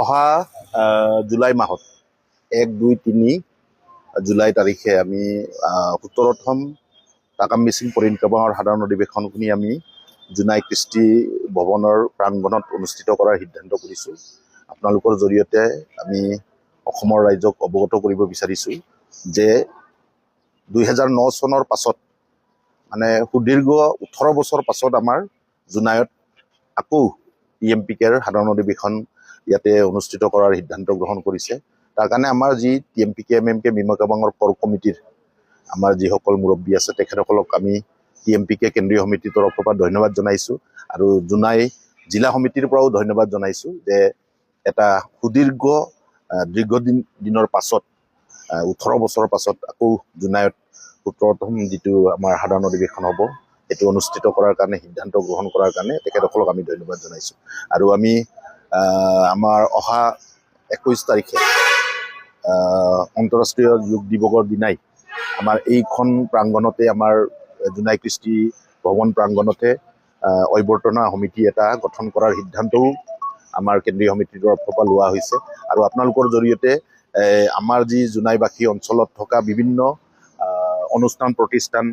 অহা জুলাই মাহত 1, 2, 3 জুলাই তাৰিখে আমি 17তম তাকাম মিচিং পৰিক্ৰমাৰ সাধাৰণ অধিৱেশনখিনি আমি জোনাই কৃষ্টি ভৱনৰ প্ৰাংগণত অনুষ্ঠিত কৰাৰ সিদ্ধান্ত কৰিছোঁ। আপোনালোকৰ জৰিয়তে আমি অসমৰ ৰাইজক অৱগত কৰিব বিচাৰিছোঁ যে 2009 চনৰ পাছত মানে সুদীৰ্ঘ 18 বছৰ পাছত আমাৰ জোনাইত আকৌ TMPKৰ সাধাৰণ অধিৱেশন ইয়াতে অনুষ্ঠিত কৰাৰ সিদ্ধান্ত গ্ৰহণ কৰিছে। তাৰ কাৰণে আমাৰ যি TMPK MMK মিমকাবাঙৰ কৰ কমিটিৰ আমাৰ যিসকল মুৰব্বী আছে তেখেতসকলক আমি TMPK কেন্দ্ৰীয় সমিতিৰ তৰফৰ পৰা ধন্যবাদ জনাইছোঁ আৰু জোনাই জিলা সমিতিৰ পৰাও ধন্যবাদ জনাইছোঁ যে এটা সুদীৰ্ঘ দীৰ্ঘদিনৰ পাছত 18 বছৰৰ পাছত আকৌ জোনাইত 17তম যিটো আমাৰ সাধাৰণ অধিৱেশন হ'ব এইটো অনুষ্ঠিত কৰাৰ কাৰণে সিদ্ধান্ত গ্ৰহণ কৰাৰ কাৰণে তেখেতসকলক আমি ধন্যবাদ জনাইছোঁ। আৰু আমি আমাৰ অহা 21 তাৰিখে আন্তঃৰাষ্ট্ৰীয় যোগ দিৱসৰ দিনাই আমাৰ এইখন প্ৰাংগণতে আমাৰ জোনাই কৃষ্টি ভৱন প্ৰাংগণতে অভ্যৰ্থনা সমিতি এটা গঠন কৰাৰ সিদ্ধান্তও আমাৰ কেন্দ্ৰীয় সমিতিৰ তৰফৰ পৰা লোৱা হৈছে। আৰু আপোনালোকৰ জৰিয়তে আমাৰ যি জোনাইবাসী অঞ্চলত থকা বিভিন্ন অনুষ্ঠান প্ৰতিষ্ঠান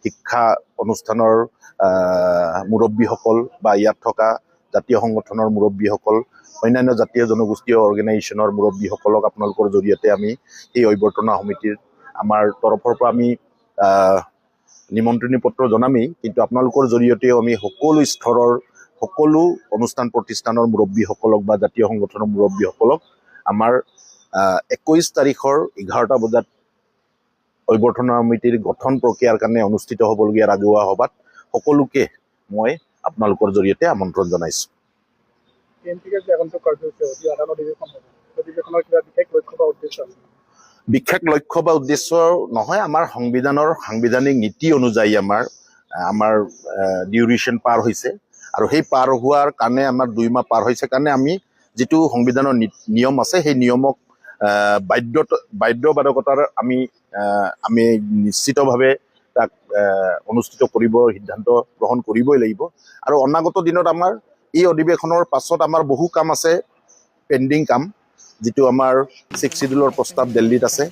শিক্ষা অনুষ্ঠানৰ মুৰব্বীসকল বা ইয়াত থকা জাতীয় সংগঠনৰ মুৰব্বীসকল অন্যান্য জাতীয় জনগোষ্ঠীয় অৰ্গেনাইজেশ্যনৰ মুৰব্বীসকলক আপোনালোকৰ জৰিয়তে আমি এই অভ্যৰ্থনা সমিতিৰ আমাৰ তৰফৰ পৰা আমি নিমন্ত্ৰণী পত্ৰ জনামেই, কিন্তু আপোনালোকৰ জৰিয়তেও আমি সকলো স্তৰৰ সকলো অনুষ্ঠান প্ৰতিষ্ঠানৰ মুৰব্বীসকলক বা জাতীয় সংগঠনৰ মুৰব্বীসকলক আমাৰ 21 তাৰিখৰ 11টা বজাত অভ্যৰ্থনা সমিতিৰ গঠন প্ৰক্ৰিয়াৰ কাৰণে অনুষ্ঠিত হ'বলগীয়া ৰাজহুৱা সভাত সকলোকে মই আপোনালোকৰ জৰিয়তে আমন্ত্ৰণ জনাইছোঁ। বিশেষ লক্ষ্য বা উদ্দেশ্য নহয়, আমাৰ সাংবিধানিক নীতি অনুযায়ী আমাৰ ডিউৰেশ্যন পাৰ হৈছে আৰু সেই পাৰ হোৱাৰ কাৰণে আমাৰ 2 মাহ পাৰ হৈছে কাৰণে আমি যিটো সংবিধানৰ নিয়ম আছে সেই নিয়মক বাধ্যবাধকতাৰ আমি নিশ্চিতভাৱে তাক অনুষ্ঠিত কৰিব সিদ্ধান্ত গ্ৰহণ কৰিবই লাগিব। আৰু অনাগত দিনত আমাৰ এই অধিৱেশনৰ পাছত আমাৰ বহু কাম আছে, পেণ্ডিং কাম, যিটো আমাৰ 6 শিডিউলৰ প্ৰস্তাৱ দিল্লীত আছে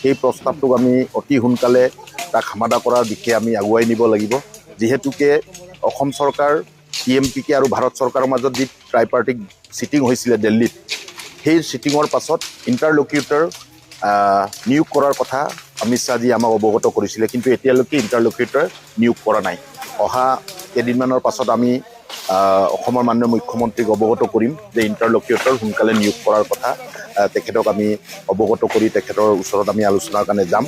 সেই প্ৰস্তাৱটোক আমি অতি সোনকালে তাক সমাধা কৰাৰ দিশে আমি আগুৱাই নিব লাগিব। যিহেতুকে অসম চৰকাৰ TMPK আৰু ভাৰত চৰকাৰৰ মাজত যি ট্ৰাইপাৰ্টিক চিটিং হৈছিলে দিল্লীত, সেই চিটিঙৰ পাছত ইণ্টাৰলকিউটৰ নিয়োগ কৰাৰ কথা অমিত শ্বাহজী আমাক অৱগত কৰিছিলে, কিন্তু এতিয়ালৈকে ইণ্টাৰলকিউটৰ নিয়োগ কৰা নাই। অহা কেইদিনমানৰ পাছত আমি অসমৰ মাননীয় মুখ্যমন্ত্ৰীক অৱগত কৰিম যে ইণ্টাৰলকিউটৰ সোনকালে নিয়োগ কৰাৰ কথা তেখেতক আমি অৱগত কৰি তেখেতৰ ওচৰত আমি আলোচনাৰ কাৰণে যাম।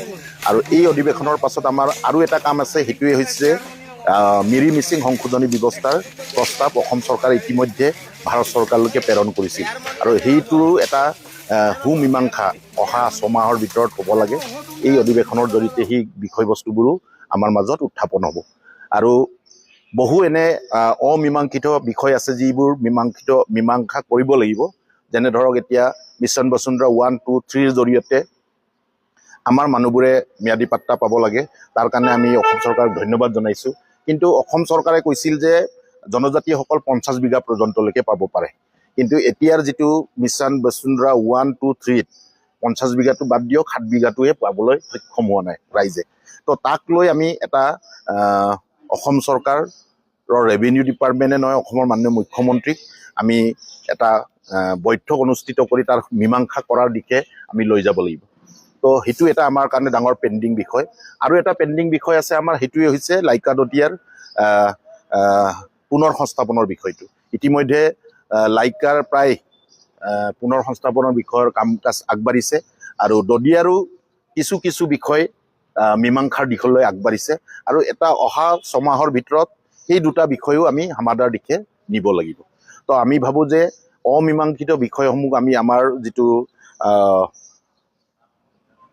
আৰু এই অধিৱেশনৰ পাছত আমাৰ আৰু এটা কাম আছে, সেইটোৱে হৈছে মিৰি মিচিং সংশোধনী ব্যৱস্থাৰ প্ৰস্তাৱ অসম চৰকাৰে ইতিমধ্যে ভাৰত চৰকাৰলৈকে প্ৰেৰণ কৰিছিল আৰু সেইটোৰো এটা সুমীমাংসা অহা 6 মাহৰ ভিতৰত হ'ব লাগে। এই অধিৱেশনৰ জৰিয়তে সেই বিষয়বস্তুবোৰো আমাৰ মাজত উত্থাপন হ'ব। আৰু বহু এনে অমীমাংসিত বিষয় আছে যিবোৰ মীমাংসা কৰিব লাগিব, যেনে ধৰক এতিয়া মিছন বসুন্ধৰা 1, 2, 3ৰ জৰিয়তে আমাৰ মানুহবোৰে ম্যাদী পাট্টা পাব লাগে, তাৰ কাৰণে আমি অসম চৰকাৰক ধন্যবাদ জনাইছোঁ। কিন্তু অসম চৰকাৰে কৈছিল যে জনজাতিসকল 50 বিঘা পৰ্যন্তলৈকে পাব পাৰে, কিন্তু এতিয়াৰ যিটো মিছন বসুন্ধৰা 1, 2, 3ত 50 বিঘাটো বাদ দিয়ক 7 বিঘাটোহে পাবলৈ সক্ষম হোৱা নাই ৰাইজে। তো তাক লৈ আমি এটা অসম চৰকাৰৰ ৰেভিনিউ ডিপাৰ্টমেণ্টে নহয়, অসমৰ মাননীয় মুখ্যমন্ত্ৰীক আমি এটা বৈঠক অনুষ্ঠিত কৰি তাৰ মীমাংসা কৰাৰ দিশে আমি লৈ যাব লাগিব। তো সেইটো এটা আমাৰ কাৰণে ডাঙৰ পেণ্ডিং বিষয়। আৰু এটা পেণ্ডিং বিষয় আছে আমাৰ, সেইটোৱে হৈছে লাইকা দতিয়াৰ পুনৰ সংস্থাপনৰ বিষয়টো। ইতিমধ্যে লাইকাৰ প্ৰায় পুনৰ সংস্থাপনৰ বিষয়ৰ কাম কাজ আগবাঢ়িছে আৰু দদিয়াৰো কিছু বিষয় মীমাংসাৰ দিশলৈ আগবাঢ়িছে আৰু এটা অহা 6 মাহৰ ভিতৰত সেই 2টা বিষয়ও আমি সমাধাৰ দিশে নিব লাগিব। তো আমি ভাবোঁ যে অমীমাংসিত বিষয়সমূহ আমি আমাৰ যিটো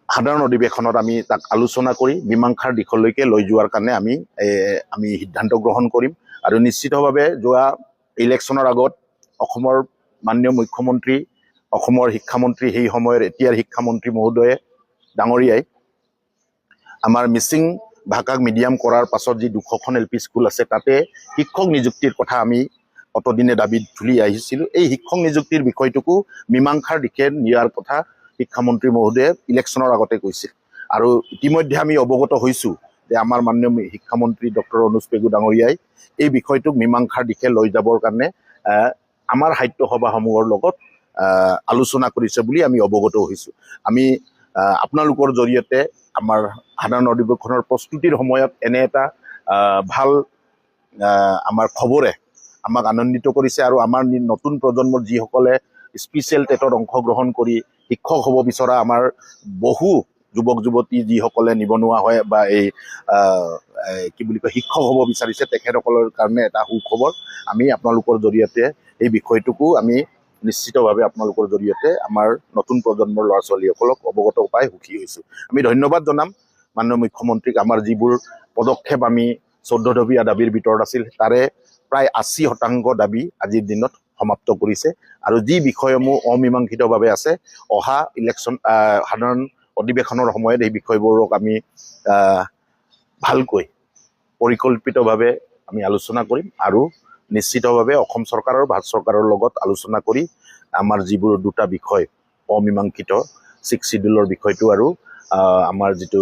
সাধাৰণ অধিৱেশনত আমি তাক আলোচনা কৰি মীমাংসাৰ দিশলৈকে লৈ যোৱাৰ কাৰণে আমি সিদ্ধান্ত গ্ৰহণ কৰিম। আৰু নিশ্চিতভাৱে যোৱা ইলেকশ্যনৰ আগত অসমৰ মাননীয় মুখ্যমন্ত্ৰী, অসমৰ শিক্ষামন্ত্ৰী সেই সময়ৰ এতিয়াৰ শিক্ষামন্ত্ৰী মহোদয়ে ডাঙৰীয়াই আমাৰ মিচিং ভাষাক মিডিয়াম কৰাৰ পাছত যি 200খন LP স্কুল আছে তাতে শিক্ষক নিযুক্তিৰ কথা আমি অতদিনে দাবী তুলি আহিছিলোঁ। এই শিক্ষক নিযুক্তিৰ বিষয়টোকো মীমাংসাৰ দিশে নিয়াৰ কথা শিক্ষামন্ত্ৰী মহোদয়ে ইলেকশ্যনৰ আগতে কৈছিল। আৰু ইতিমধ্যে আমি অৱগত হৈছোঁ যে আমাৰ মাননীয় শিক্ষামন্ত্ৰী ডক্টৰ অনুজ পেগু ডাঙৰীয়াই এই বিষয়টোক মীমাংসাৰ দিশে লৈ যাবৰ কাৰণে আমাৰ সাহিত্য সভাসমূহৰ লগত আলোচনা কৰিছে বুলি আমি অৱগত হৈছোঁ। আমি আপোনালোকৰ জৰিয়তে আমাৰ সাধাৰণ অধিৱেশনৰ প্ৰস্তুতিৰ সময়ত এনে এটা ভাল আমাৰ খবৰে আমাক আনন্দিত কৰিছে। আৰু আমাৰ নতুন প্ৰজন্মৰ যিসকলে স্পেচিয়েল টেটত অংশগ্ৰহণ কৰি শিক্ষক হ'ব বিচৰা আমাৰ বহু যুৱক যুৱতী যিসকলে নিবনুৱা হয় বা এই কি বুলি কয় শিক্ষক হ'ব বিচাৰিছে তেখেতসকলৰ কাৰণে এটা সুখবৰ। আমি আপোনালোকৰ জৰিয়তে এই বিষয়টোকো আমি নিশ্চিতভাৱে আপোনালোকৰ জৰিয়তে আমাৰ নতুন প্ৰজন্মৰ ল'ৰা ছোৱালীসকলক অৱগত পাই সুখী হৈছোঁ। আমি ধন্যবাদ জনাম মাননীয় মুখ্যমন্ত্ৰীক। আমাৰ যিবোৰ পদক্ষেপ আমি 14 দফীয়া দাবীৰ ভিতৰত আছিল তাৰে প্ৰায় 80% দাবী আজিৰ দিনত সমাপ্ত কৰিছে। আৰু যি বিষয়সমূহ অমীমাংসিতভাৱে আছে অহা ইলেকশ্যন সাধাৰণ অধিৱেশনৰ সময়ত এই বিষয়বোৰক আমি ভালকৈ পৰিকল্পিতভাৱে আমি আলোচনা কৰিম আৰু নিশ্চিতভাৱে অসম চৰকাৰ আৰু ভাৰত চৰকাৰৰ লগত আলোচনা কৰি আমাৰ যিবোৰ দুটা বিষয় অমীমাংসিত 6 শিডিউলৰ বিষয়টো আৰু আমাৰ যিটো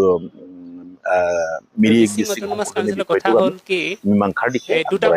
মিৰি মিচিং অটোনমাছ কাউন্সিলৰ কথা বিষয়টো হ'ল কি মীমাংসাৰ দিশে দুটা